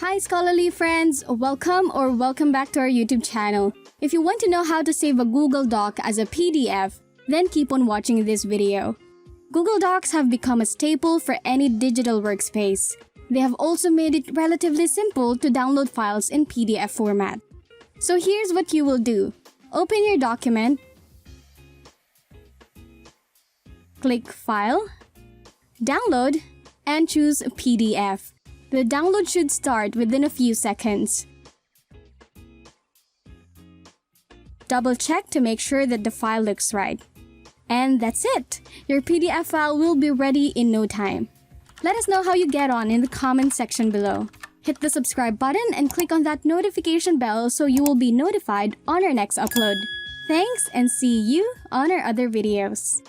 Hi Scholarly friends, welcome back to our YouTube channel. If you want to know how to save a Google Doc as a PDF, then keep on watching this video. Google Docs have become a staple for any digital workspace. They have also made it relatively simple to download files in PDF format. So here's what you will do. Open your document, click File, Download, and choose PDF. The download should start within a few seconds. Double check to make sure that the file looks right. And that's it! Your PDF file will be ready in no time. Let us know how you get on in the comment section below. Hit the subscribe button and click on that notification bell so you will be notified on our next upload. Thanks and see you on our other videos.